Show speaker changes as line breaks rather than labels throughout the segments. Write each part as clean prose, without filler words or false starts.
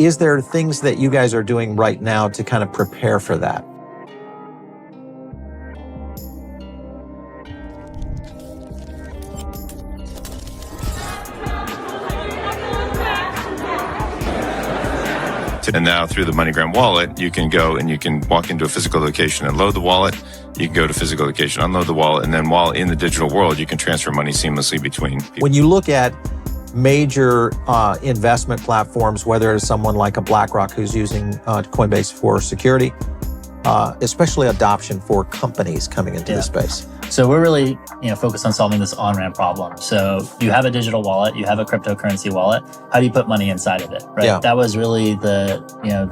Is there things that you guys are doing right now to kind of prepare for that?
And now through the MoneyGram wallet, you can go and you can walk into a physical location and load the wallet. You can go to physical location, unload the wallet, and then while in the digital world, you can transfer money seamlessly between people.
When you look at major investment platforms, whether it's someone like a BlackRock who's using Coinbase for security, especially adoption for companies coming into the space.
So we're really, focused on solving this on-ramp problem. So you have a digital wallet, you have a cryptocurrency wallet. How do you put money inside of it, right?
Yeah.
That was really the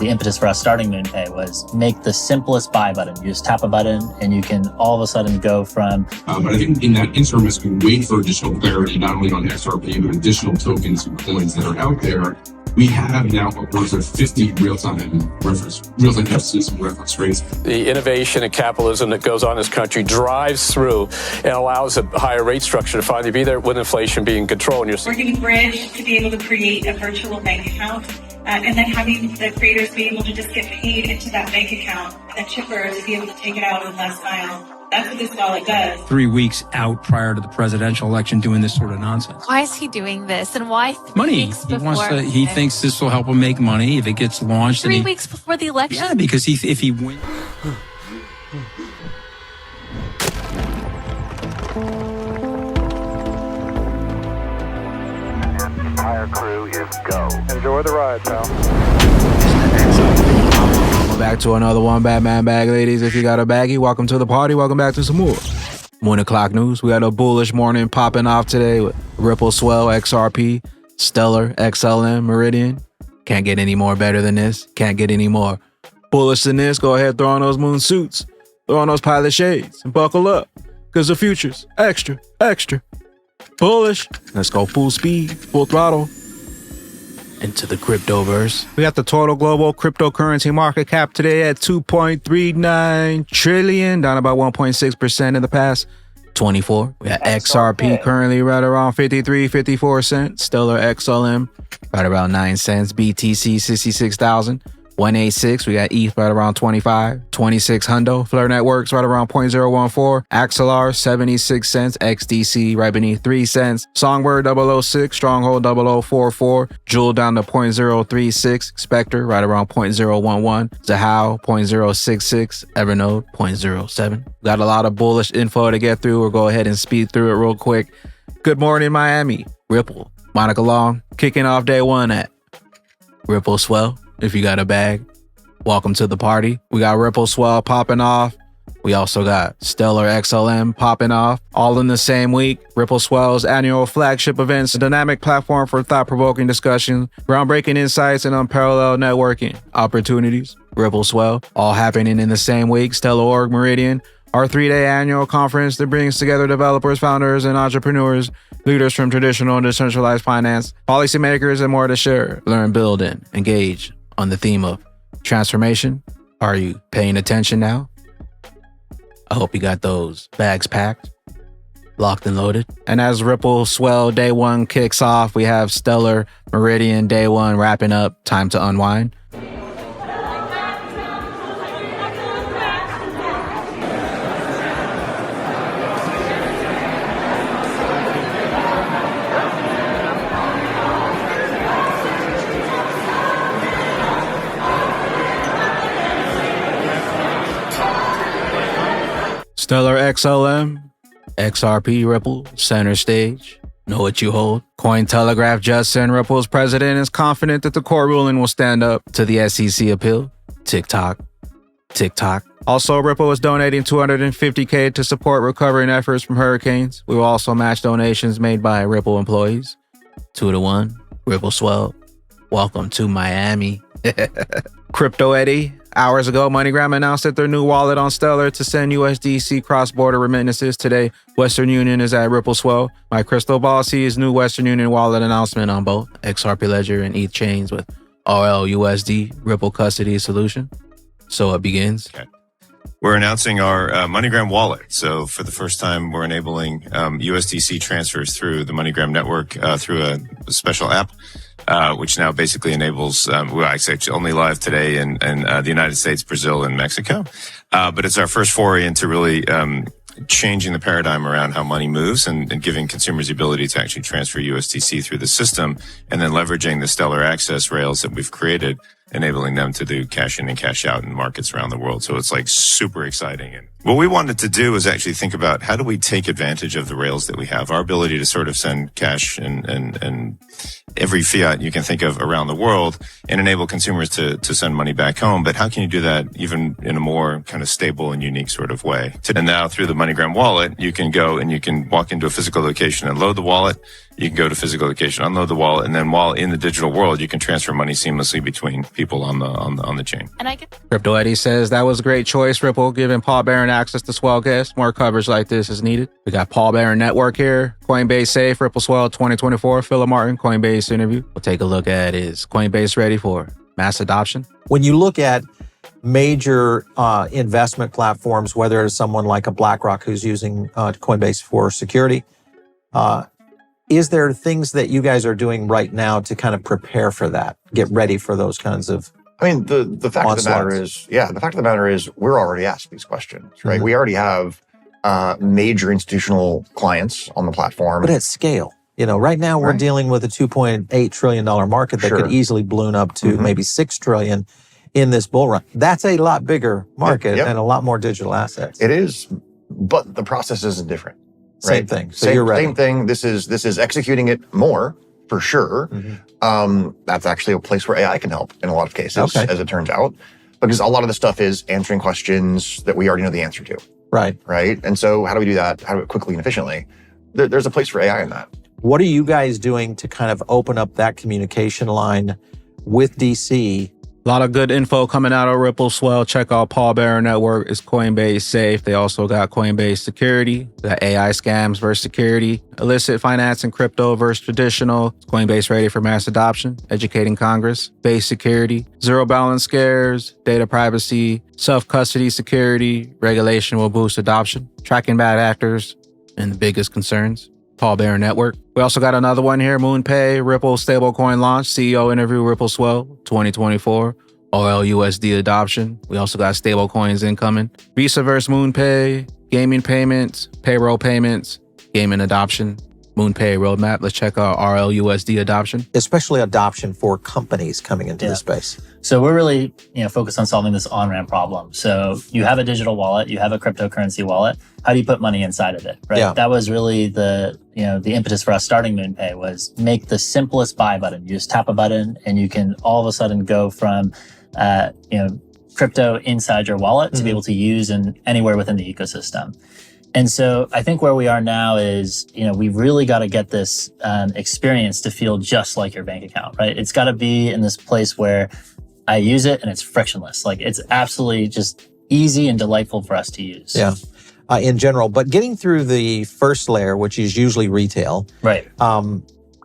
impetus for us starting MoonPay was make the simplest buy button. You just tap a button and you can all of a sudden go from...
But I think in that interim, as we wait for additional clarity, not only on XRP, but additional tokens and coins that are out there, we have now upwards of 50 real-time justice and reference rates.
The innovation and capitalism that goes on in this country drives through and allows a higher rate structure to finally be there with inflation being controlled.
We're going to bridge to be able to create a virtual bank account and then having the creators be able to just get paid into that bank account and the chipper to be able to take it out in last mile. That's what this wallet does.
3 weeks out prior to the presidential election doing this sort of nonsense.
Why is he doing this? And why 3
money.
weeks
He
before?
he thinks this will help him make money if it gets launched.
3 weeks before the election?
Yeah, because if he wins.
Entire crew is go. Enjoy the ride, pal.
Welcome back to another One Bad Man Bag, ladies. If you got a baggie, welcome to the party. Welcome back to some more 1 o'clock news. We got a bullish morning popping off today with Ripple, Swell, XRP, Stellar, XLM, Meridian. Can't get any more better than this. Can't get any more bullish than this. Go ahead, throw on those moon suits, throw on those pilot shades, and buckle up, because the future's extra, extra bullish. Let's go full speed, full throttle into the cryptoverse. We got the total global cryptocurrency market cap today at 2.39 trillion, down about 1.6% in the past 24. We got XRP currently right around 53-54 cents. Stellar XLM right around 9 cents. BTC 66,186. We got ETH right around 25. 26 hundo. Flare Networks right around 0.014. Axelar 76 cents. XDC right beneath 3 cents. Songbird 006. Stronghold 0044. Joule down to 0.036. Spectre right around 0.011. Zahao 0.066. Evernode 0.07. Got a lot of bullish info to get through. We'll go ahead and speed through it real quick. Good morning, Miami. Ripple. Monica Long kicking off day one at Ripple Swell. If you got a bag, welcome to the party. We got Ripple Swell popping off. We also got Stellar XLM popping off. All in the same week. Ripple Swell's annual flagship events, a dynamic platform for thought-provoking discussion, groundbreaking insights, and unparalleled networking opportunities. Ripple Swell, all happening in the same week. Stellar Org Meridian, our 3-day annual conference that brings together developers, founders, and entrepreneurs, leaders from traditional and decentralized finance, policymakers, and more to share, learn, build, and engage on the theme of transformation. Are you paying attention now? I hope you got those bags packed, locked and loaded. And as Ripple Swell Day 1 kicks off, we have Stellar Meridian Day 1 wrapping up. Time to unwind. Stellar XLM, XRP Ripple, center stage. Know what you hold. Cointelegraph just sent Ripple's president is confident that the court ruling will stand up to the SEC appeal. TikTok. Also, Ripple is donating $250K to support recovering efforts from hurricanes. We will also match donations made by Ripple employees. 2-1. Ripple Swell. Welcome to Miami. Crypto Eddie. Hours ago, MoneyGram announced that their new wallet on Stellar to send USDC cross-border remittances. Today, Western Union is at Ripple Swell. My crystal ball sees new Western Union wallet announcement on both XRP Ledger and ETH chains with RLUSD Ripple custody solution. So it begins.
Okay. We're announcing our MoneyGram wallet. So for the first time, we're enabling USDC transfers through the MoneyGram network through a special app. which now basically enables, it's actually only live today in the United States, Brazil, and Mexico. But it's our first foray into really changing the paradigm around how money moves and giving consumers the ability to actually transfer USDC through the system, and then leveraging the stellar access rails that we've created, enabling them to do cash in and cash out in markets around the world. So it's like super exciting. And what we wanted to do is actually think about how do we take advantage of the rails that we have, our ability to sort of send cash and every fiat you can think of around the world and enable consumers to send money back home. But how can you do that even in a more kind of stable and unique sort of way? And now through the MoneyGram wallet, you can go and you can walk into a physical location and load the wallet. You can go to physical location, unload the wallet, and then while in the digital world, you can transfer money seamlessly between people on the chain.
And I get
Crypto Eddie says that was a great choice, Ripple, giving Paul Barron access to Swell guests. More coverage like this is needed. We got Paul Barron Network here, Coinbase Safe, Ripple Swell 2024, Philip Martin, Coinbase interview. We'll take a look at is Coinbase ready for mass adoption?
When you look at major investment platforms, whether it's someone like a BlackRock who's using Coinbase for security, is there things that you guys are doing right now to kind of prepare for that, get ready for those kinds of
I mean, the fact of the matter is, the fact of the matter is we're already asked these questions, right?
Mm-hmm.
We already have major institutional clients on the platform.
But at scale, right now we're dealing with a $2.8 trillion market that could easily balloon up to maybe $6 trillion in this bull run. That's a lot bigger market and a lot more digital assets.
It is, but the process isn't different.
Same thing. So you're right.
Same thing. This is executing it more for sure. That's actually a place where AI can help in a lot of cases, as it turns out, because a lot of the stuff is answering questions that we already know the answer to. Right. And so how do we do that? How do we quickly and efficiently? There's a place for AI in that.
What are you guys doing to kind of open up that communication line with DC?
A lot of good info coming out of Ripple Swell. Check out Paul Barron Network. It's Coinbase Safe. They also got Coinbase Security. They got AI scams versus security. Illicit finance and crypto versus traditional. Coinbase ready for mass adoption. Educating Congress. Base security. Zero balance scares. Data privacy. Self-custody security. Regulation will boost adoption. Tracking bad actors and the biggest concerns. Paul Barron Network. We also got another one here, MoonPay, Ripple stablecoin launch, CEO interview, Ripple Swell 2024, OLUSD adoption. We also got stablecoins incoming. Visa versus MoonPay, gaming payments, payroll payments, gaming adoption, MoonPay roadmap. Let's check out RLUSD adoption.
Especially adoption for companies coming into the space.
So we're really, focused on solving this on-ramp problem. So you have a digital wallet, you have a cryptocurrency wallet. How do you put money inside of it, right?
Yeah.
That was really the impetus for us starting MoonPay was make the simplest buy button. You just tap a button and you can all of a sudden go from, crypto inside your wallet to be able to use anywhere within the ecosystem. And so I think where we are now is, we've really got to get this experience to feel just like your bank account, right? It's got to be in this place where I use it and it's frictionless. Like it's absolutely just easy and delightful for us to use.
Yeah, in general. But getting through the first layer, which is usually retail.
Right.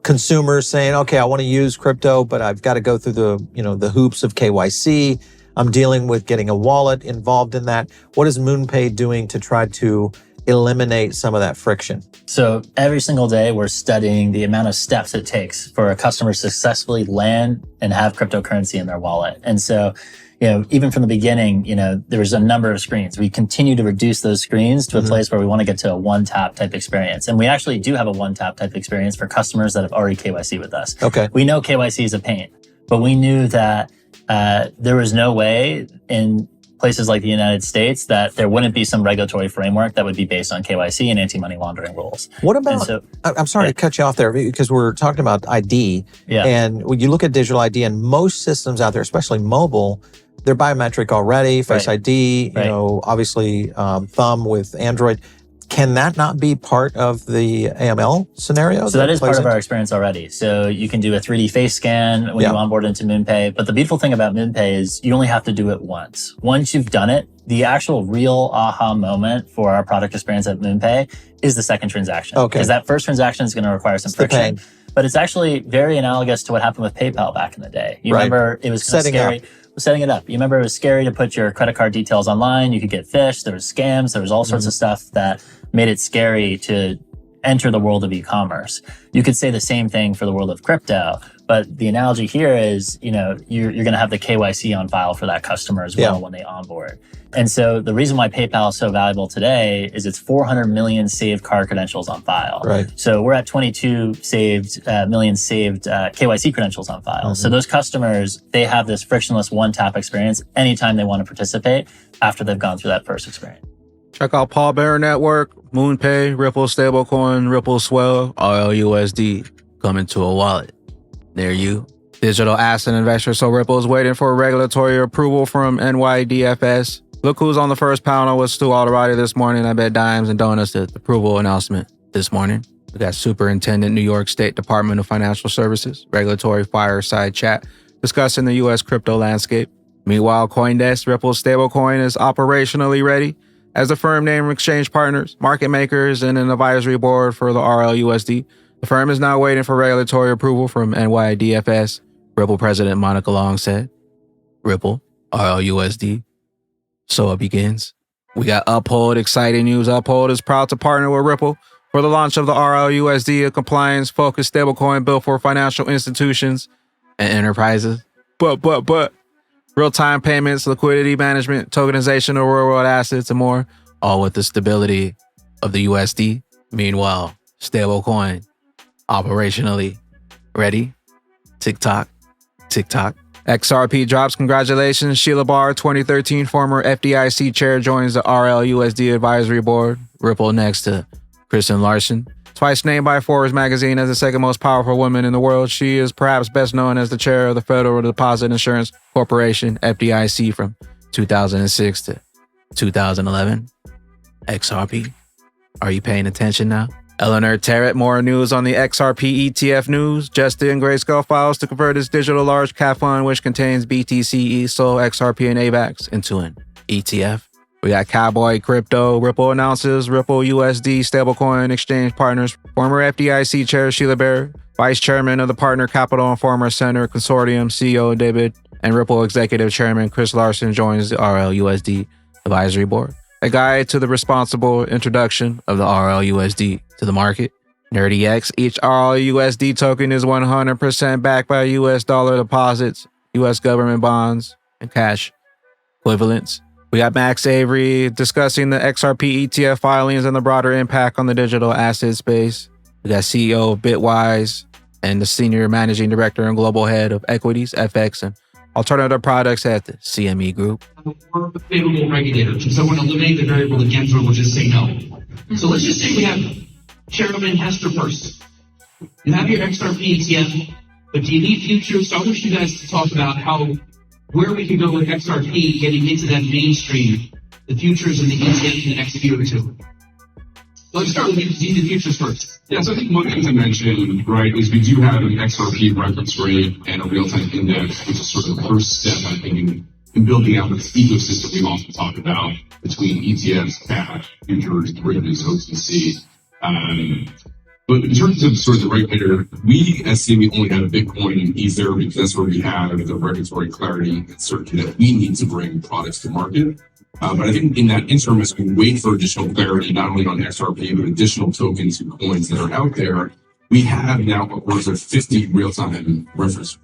Consumers saying, okay, I want to use crypto, but I've got to go through the hoops of KYC. I'm dealing with getting a wallet involved in that. What is MoonPay doing to try to eliminate some of that friction?
So every single day, we're studying the amount of steps it takes for a customer to successfully land and have cryptocurrency in their wallet. And so, even from the beginning, there was a number of screens. We continue to reduce those screens to a place where we want to get to a one-tap type experience. And we actually do have a one-tap type experience for customers that have already KYC with us.
Okay.
We know KYC is a pain, but we knew that there was no way in places like the United States that there wouldn't be some regulatory framework that would be based on KYC and anti-money laundering rules.
What about, I'm sorry to cut you off there because we're talking about ID.
Yeah.
And when you look at digital ID and most systems out there, especially mobile, they're biometric already, Face ID, obviously thumb with Android. Can that not be part of the AML scenario?
So that is part of our experience already. So you can do a 3D face scan when you onboard into MoonPay. But the beautiful thing about MoonPay is you only have to do it once. Once you've done it, the actual real aha moment for our product experience at MoonPay is the second transaction. Okay. Because that first transaction is going to require some friction. But it's actually very analogous to what happened with PayPal back in the day. You remember it was scary. Setting it up. You remember it was scary to put your credit card details online. You could get phished. There was scams. There was all sorts of stuff that made it scary to enter the world of e-commerce. You could say the same thing for the world of crypto, But the analogy here is, you're going to have the KYC on file for that customer as well when they onboard. And so the reason why PayPal is so valuable today is it's 400 million saved card credentials on file.
Right.
So we're at 22 million saved KYC credentials on file. So those customers, they have this frictionless one-tap experience anytime they want to participate after they've gone through that first experience.
Check out Paul Bear Network, MoonPay, Ripple Stablecoin, Ripple Swell, RLUSD coming to a wallet near you. Digital asset investor, so Ripple is waiting for regulatory approval from NYDFS. Look who's on the first panel with Stu Alderati this morning. I bet dimes and donuts the approval announcement this morning. We got Superintendent, New York State Department of Financial Services, regulatory fireside chat discussing the U.S. crypto landscape. Meanwhile, CoinDesk, Ripple's stablecoin, is operationally ready as the firm named exchange partners, market makers, and an advisory board for the RLUSD. The firm is now waiting for regulatory approval from NYDFS. Ripple President Monica Long said, Ripple, RLUSD. So it begins. We got Uphold, exciting news. Uphold is proud to partner with Ripple for the launch of the RLUSD, a compliance-focused stablecoin built for financial institutions and enterprises. But real-time payments, liquidity management, tokenization of real-world assets, and more, all with the stability of the USD. Meanwhile, stablecoin, operationally ready. TikTok. XRP drops. Congratulations. Sheila Barr, 2013 former FDIC chair, joins the RLUSD advisory board. Ripple next to Kristen Larson. Twice named by Forbes magazine as the second most powerful woman in the world, she is perhaps best known as the chair of the Federal Deposit Insurance Corporation, FDIC, from 2006 to 2011. XRP. Are you paying attention now? Eleanor Terrett, more news on the XRP ETF news. Just in Grayscale files to convert its digital large cap fund, which contains BTC, ESOL, XRP, and AVAX, into an ETF. We got Cowboy Crypto. Ripple announces Ripple USD stablecoin exchange partners. Former FDIC Chair Sheila Bair, Vice Chairman of the Partner Capital and former Center Consortium CEO David, and Ripple Executive Chairman Chris Larson joins the RLUSD Advisory Board. A guide to the responsible introduction of the RLUSD to the market. Nerdy X, each RLUSD token is 100% backed by US dollar deposits, US government bonds, and cash equivalents. We got Max Avery discussing the XRP ETF filings and the broader impact on the digital asset space. We got CEO of Bitwise and the Senior Managing Director and Global Head of Equities, FX, and Alternative Products at the CME Group.
We're favorable regulators, and so we're going to eliminate the variable that Gensler will just say no. So let's just say we have Chairman Hester Peirce. You have your XRP ETF, but do you need futures? So I want you guys to talk about where we can go with XRP getting into that mainstream, the futures and the ETF in the next year or two. Let's start with the futures first.
Yeah, so I think one thing to mention, right, is we do have an XRP reference rate and a real-time index, which is sort of the first step, I think, in building out this ecosystem we often talk about between ETFs, cash, futures, derivatives, OTC. But in terms of sort of the regulator, we as CME only had a Bitcoin and Ether because that's where we have the regulatory clarity and certainty that we need to bring products to market. But I think in that interim, as we wait for additional clarity, not only on XRP, but additional tokens and coins that are out there, we have now upwards of 50 real-time indices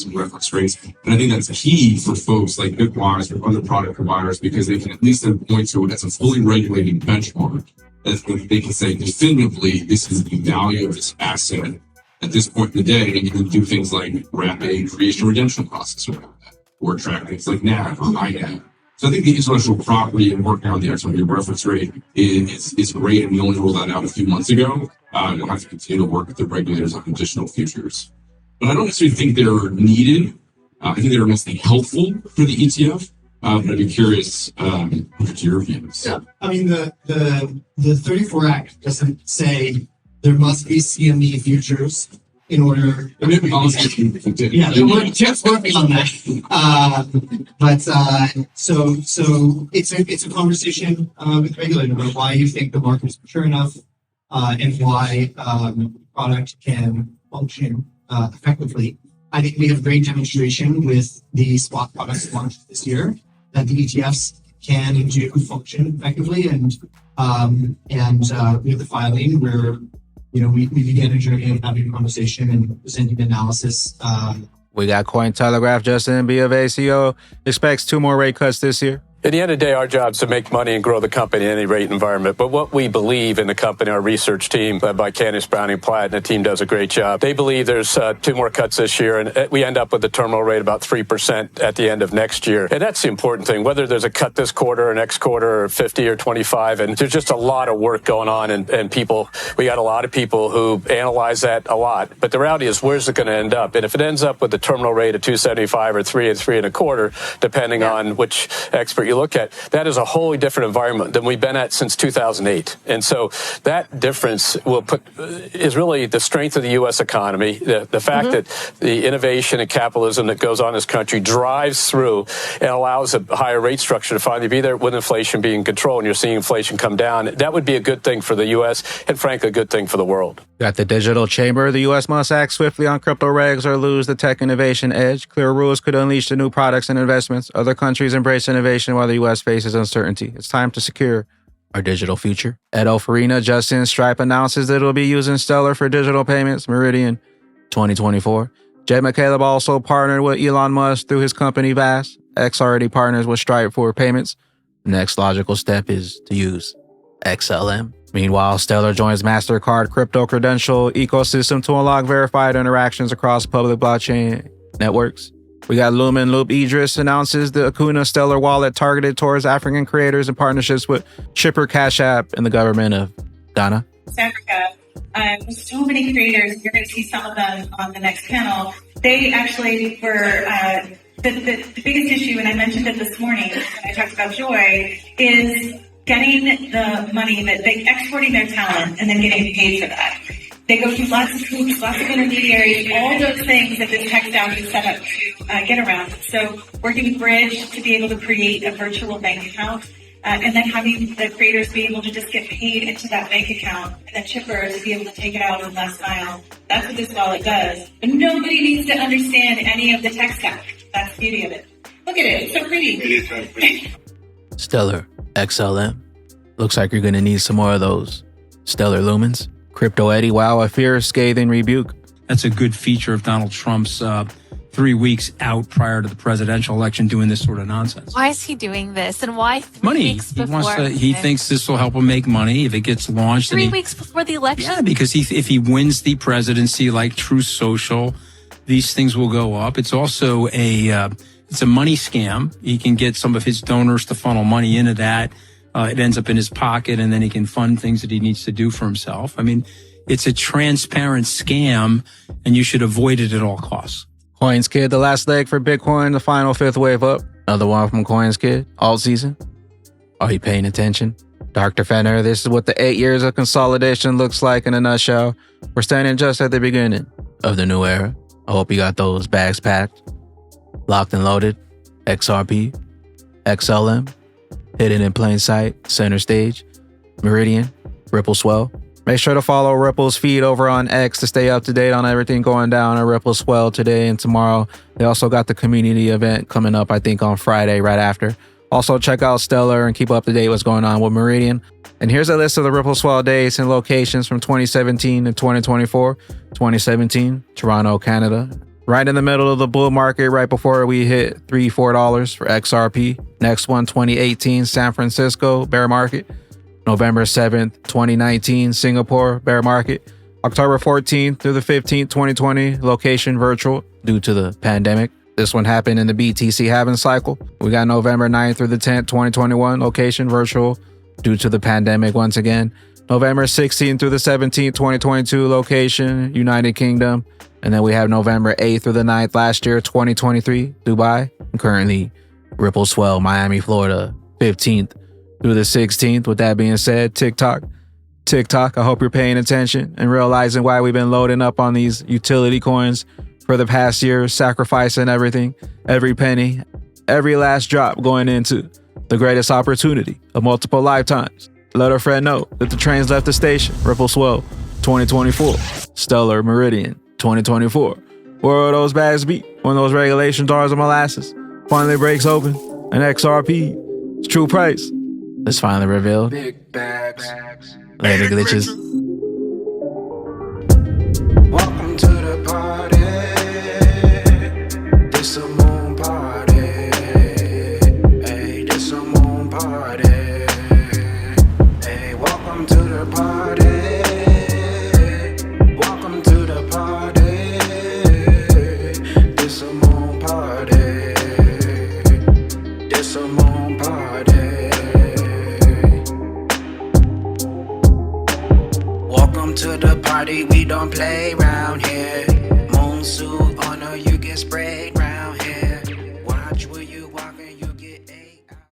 and reference rates. And I think that's key for folks like Bitwise or other product providers because they can at least then point to it as a fully regulated benchmark. That they can say definitively, this is the value of this asset. At this point in the day, you can do things like wrap a creation redemption process around that, or track things like NAV or INAV. So I think the intellectual property and working on the XRP reference rate is great, and we only rolled that out a few months ago. We'll have to continue to work with the regulators on additional futures. But I don't necessarily think they're needed. I think they're mostly helpful for the ETF. But I'd be curious what your views.
Yeah, I mean, the 34 Act doesn't say there must be CME futures in order.
Yeah,
we're just working on that. So it's a conversation with the regulator about why you think the market is mature enough and why product can function effectively. I think we have a great demonstration with the spot products launched this year that the ETFs can and do function effectively, and we have the filing where we began a journey of having a conversation and presenting analysis.
We got Cointelegraph. Justin B of ACO expects 2 more rate cuts this year.
At the end of the day, our job is to make money and grow the company in any rate environment. But what we believe in the company, our research team, led by Candace Browning-Platt, and the team does a great job. They believe there's 2 more cuts this year, and we end up with a terminal rate about 3% at the end of next year. And that's the important thing, whether there's a cut this quarter or next quarter or 50 or 25. And there's just a lot of work going on, and people, we got a lot of people who analyze that a lot. But the reality is, where's it going to end up? And if it ends up with a terminal rate of 275 or 3 and 3 1/4, depending on which expert you look at, that is a wholly different environment than we've been at since 2008. And so that difference is really the strength of the U.S. economy, the fact that the innovation and capitalism that goes on in this country drives through and allows a higher rate structure to finally be there with inflation being controlled, and you're seeing inflation come down. That would be a good thing for the U.S. and, frankly, a good thing for the world.
Got the digital chamber. The U.S. must act swiftly on crypto regs or lose the tech innovation edge. Clear rules could unleash the new products and investments. Other countries embrace innovation while the U.S. faces uncertainty. It's time to secure our digital future. Edo Farina, Justin, Stripe announces that it'll be using Stellar for digital payments, Meridian 2024. Jed McCaleb also partnered with Elon Musk through his company Vast. X already partners with Stripe for payments. The next logical step is to use XLM. Meanwhile, Stellar joins MasterCard crypto credential ecosystem to unlock verified interactions across public blockchain networks. We got Lumen Loop Idris announces the Akuna Stellar wallet targeted towards African creators in partnerships with Shipper Cash App and the government of Ghana.
Africa. There's so many creators. You're going to see some of them on the next panel. They actually were the biggest issue, and I mentioned it this morning when I talked about Joy, is getting the money that they exporting their talent and then getting paid for that. They go through lots of hoops, lots of intermediaries, all those things that this tech stack is set up to get around. So working with Bridge to be able to create a virtual bank account, and then having the creators be able to just get paid into that bank account, and then Chipper to be able to take it out in last mile. That's what this wallet does. But nobody needs to understand any of the tech stack. That's the beauty of it. Look at it. It's so pretty. It is so pretty.
Stellar XLM. Looks like you're going to need some more of those Stellar Lumens. Crypto Eddie, wow, a fierce scathing rebuke.
That's a good feature of Donald Trump's 3 weeks out prior to the presidential election doing this sort of nonsense.
Why is he doing this? And why 3
money.
weeks
He
before?
wants to, he thinks this will help him make money if it gets launched.
3 weeks before the election?
Yeah, because if he wins the presidency like Truth Social, these things will go up. It's also it's a money scam. He can get some of his donors to funnel money into that. It ends up in his pocket, and then he can fund things that he needs to do for himself. I mean, it's a transparent scam, and you should avoid it at all costs.
Coins Kid, the last leg for Bitcoin, the final 5th wave up. Another one from Coins Kid, alt season. Are you paying attention? Dr. Fenner, this is what the 8 years of consolidation looks like in a nutshell. We're standing just at the beginning of the new era. I hope you got those bags packed, locked and loaded. XRP, XLM, hidden in plain sight, center stage, Meridian, Ripple Swell. Make sure to follow Ripple's feed over on X to stay up to date on everything going down at Ripple Swell today and tomorrow. They also got the community event coming up, I think, on Friday right after. Also, check out Stellar and keep up to date what's going on with Meridian. And here's a list of the Ripple Swell days and locations from 2017 and 2024. 2017, Toronto, Canada. Right in the middle of the bull market, right before we hit $3-4 for XRP. Next one, 2018, San Francisco, bear market. November 7th, 2019, Singapore, bear market. October 14th through the 15th, 2020, location virtual due to the pandemic. This one happened in the BTC halving cycle. We got November 9th through the 10th, 2021, location virtual due to the pandemic once again. November 16th through the 17th, 2022, location United Kingdom. And then we have November 8th through the 9th last year, 2023, Dubai. And currently, Ripple Swell, Miami, Florida, 15th through the 16th. With that being said, TikTok, I hope you're paying attention and realizing why we've been loading up on these utility coins for the past year, sacrificing everything, every penny, every last drop going into the greatest opportunity of multiple lifetimes. Let a friend know that the train's left the station. Ripple Swell 2024, Stellar Meridian 2024. Where will those bags be when those regulation jars of molasses finally breaks open and XRP's true price is finally revealed? Big bags. Later, glitches.
sorry, we don't play round here. Moon suit on her, you get sprayed round.